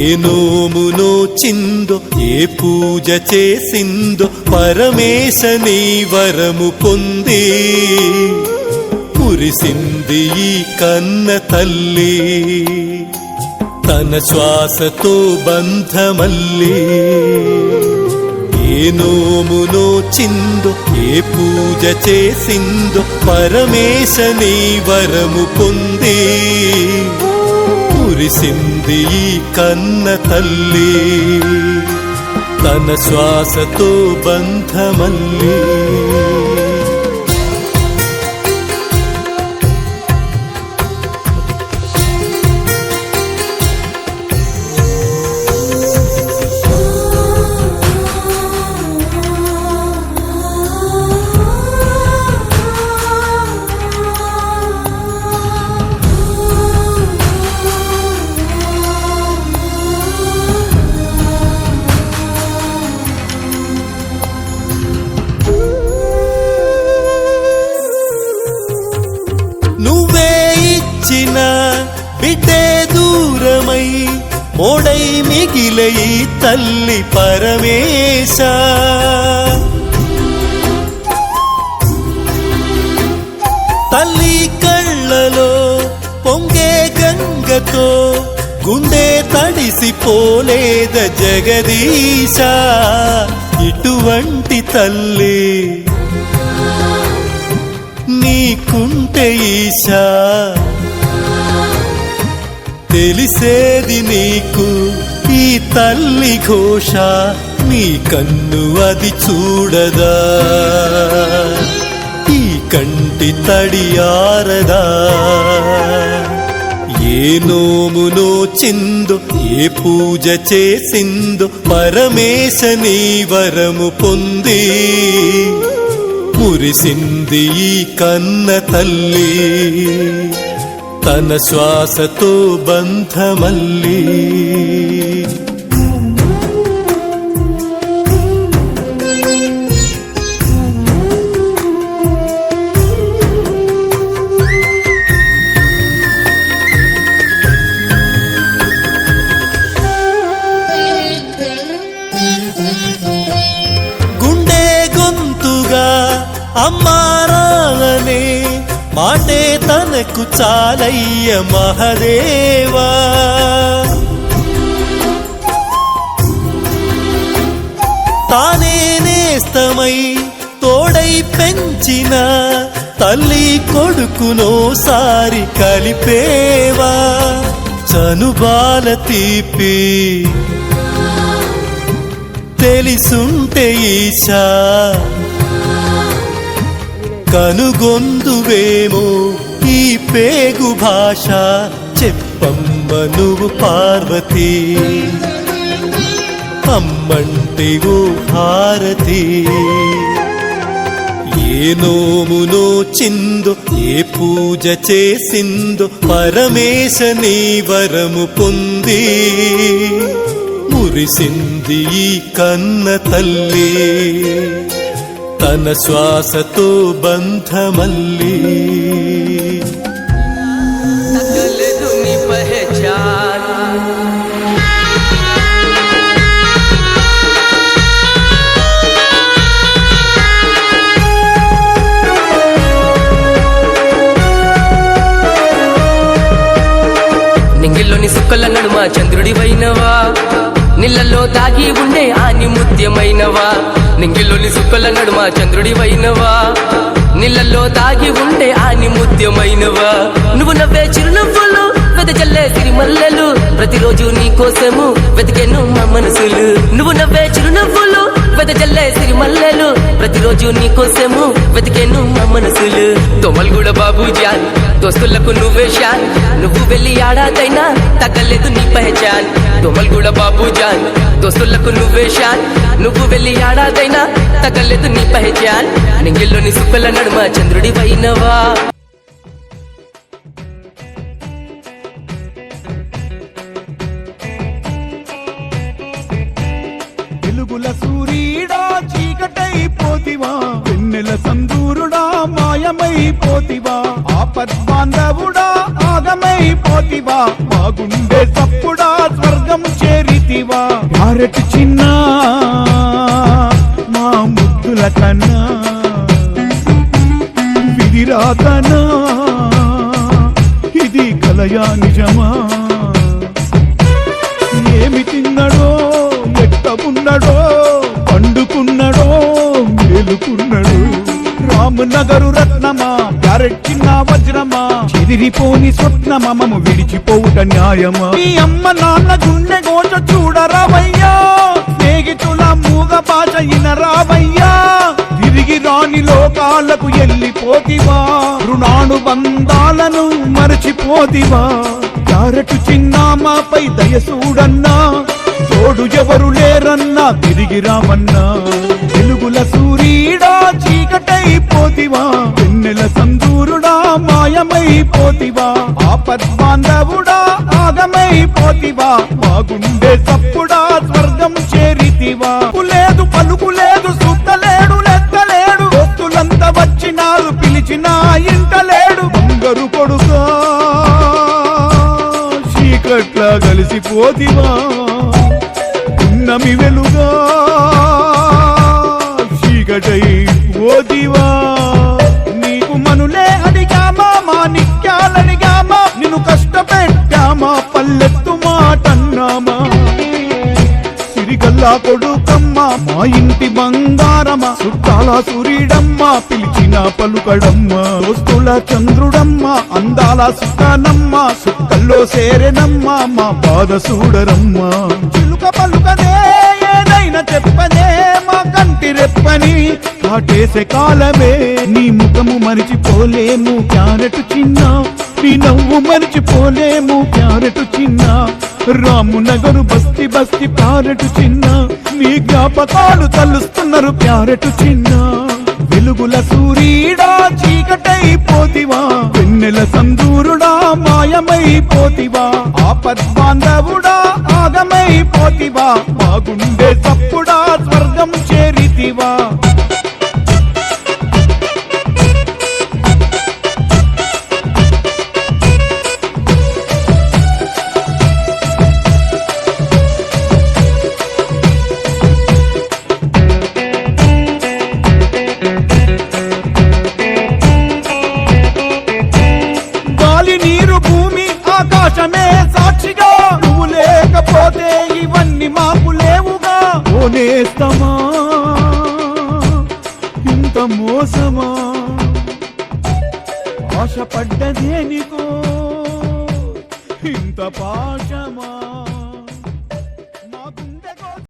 ఏ నోమునో చిందో ఏ పూజ చేసిందో పరమేశ నీ వరము పొంది మురిసింది ఈ కన్న తల్లి తన శ్వాసతో బంధమల్లి ఏ నోమునో చిందో ఏ పూజ చేసిందో పరమేశ నీ వరము పొంది మురిసింది ఈ కన్న తల్లి తన శ్వాసతో బంధమల్లి బిడ్డే దూరమై మోడై మిగిలై తల్లి పరమేశ తల్లి కళ్ళలో పొంగే గంగతో గుండె తడిసిపోలేద జగదీశ ఇటువంటి తల్లి నీకుంటే ఈశా తెలిసేది నీకు ఈ తల్లి ఘోష నీ కన్ను అది చూడదా ఈ కంటి తడియారదా ఏ నోమునో చిందో ఏ పూజ చేసిందో పరమేశ నీ వరము పొంది మురిసింది ఈ కన్న తల్లి తన శ్వాసతో బంధమల్లి గుండె గొంతుగా అమ్మారాలనే మాటే తనకు చాలయ్య మహదేవా తానే నేస్తమై తోడై పెంచిన తల్లి కొడుకునోసారి కలిపేవా చనుబాల తీపి తెలిసుంటే ఈశా కనుగొందువేమో ఈ పేగు భాష చెప్పమ్మ నువ్వు పార్వతి అమ్మంటే ఓ భారతి ఏ నోమునో చిందో ఏ పూజ చేసిందో పరమేశ నీ వరము పొంది మురిసింది ఈ కన్న తల్లి తన శ్వాసతో బంధమల్లి నింగిల్లోని సుక్కల నడుమ చంద్రుడి వైనవా నీళ్ళల్లో దాగి ఉండే ఆని ముత్యమైనవా నింగిల్లోని సుక్కల నడుమ చంద్రుడి వైనవా నీళ్ళల్లో దాగి ఉండే ఆని ముత్యమైనవా నువ్వు నవ్వే చిరునవ్వులు వెదజల్లే సిరిమల్లెలు ప్రతిరోజు నీ కోసము వెతికెను మా మనసులు నువ్వు నవ్వే చిరునవ్వులు వెదజల్లే సిరిమల్లెలు ప్రతిరోజు నీ కోసము వెతికెను మా మనసులు తోమల్గూడ బాబు జాన్ దోస్తులకు నువ్వే షాన్ నువ్వు వెళ్ళి ఆడాదైనా తగ్గలేదు నీ పహచాన్ తోమల్గూడ బాబు జాన్ దోస్తులకు నువ్వే షాన్ నువ్వు వెళ్ళి ఆడాదైనా తగ్గలేదు నీ పహచాన్ నింగిల్లోని సుక్కల నడుమ చంద్రుడి వైనవా వెలుగుల సూర్యుడా చీకటైపోతివా వెన్నెల సందూరుడా మాయమైపోతివా ఆపద్బాంధవుడా ఆగమైపోతివా మా గుండె తప్పుడా స్వర్గం చే చేరితివా క్యారెట్ చిన్న మా ముద్దుల కన్నా విధిరాతనా ఇది కలయా నిజమా ఏమి తిన్నడో ఎట్ట ఉన్నడో పండుకున్నడో మేలుకున్నడో రామనగరు రత్నమా క్యారెట్ చిన్న వజ్రమా చెదిరిపోని స్వప్నమా మము విడిచిపోవుట న్యాయమా మీ అమ్మ నాన్న గుండె గోచ చూడరావయ్యా స్నేహితుల మూగ భాష ఇనరావయ్యా తిరిగి రాని లోకాలకు ఎల్లిపోతివా రుణాను బంధాలను మరచిపోతివా క్యారెట్ చిన్నామాపై దయసూడన్నా తోడు ఎవరు లేరన్నా తిరిగి రామన్నా వెలుగుల సూర్యుడా చీకటైపోతివా వెన్నెల సందూరుడా మాయమైపోతివా ఆపద్బాంధవుడా ఆగమైపోతివా మా గుండె సప్పుడా స్వర్గం చేరితివా లేదు పలుకులేదు సుత్తలేడు లెక్కలేడు భక్తులంతా వచ్చినారు పిలిచినా ఇంటలేడు బంగారు కొడుకా చీకట్లా కలిసిపోతివా ఉన్నమి వెలుగా చీకటై పోతివా నీకు మనులే అడిగామా మాణిక్యాలడిగామా నిన్ను కష్టపెట్టామా పల్లెత్తు మాటన్నామా సిరిగల్లా కొడుకమ్మా మా ఇంటి బంగారమా చుట్టాల సూర్యుడమ్మా పిలిచిన పలుకడమ్మా దోస్తుల చంద్రుడమ్మా అందాల సుఖనమ్మా సుక్కల్లో సేరెనమ్మా మా బాధ చూడరమ్మా చిలుక పలుకదే ఏదైనా చెప్పనే మా కంటి రెప్పని కాటేసే కాలమే నీ ముఖము మరిచిపోలేము క్యారెట్ చిన్న నీ నవ్వు మరిచిపోలేము క్యారెట్ చిన్న రామునగరు బస్తి బస్తి క్యారెట్ చిన్న నీ జ్ఞాపకాలు తలుస్తున్నారు క్యారెట్ చిన్న వెలుగుల సూర్యుడా చీకటైపోతివా వెన్నెల సందూరుడా మాయమైపోతివా ఆపద్బాంధవుడా ఆగమైపోతివా మా గుండె సప్పుడా స్వర్గం చేరితివా ఆకాశమే సాక్షిగా నువ్వు లేకపోతే ఇవన్నీ మాకు లేవుగా ఓనేస్తమా ఇంత మోసమా ఆశపడ్డదే నీకో ఇంత పాశమా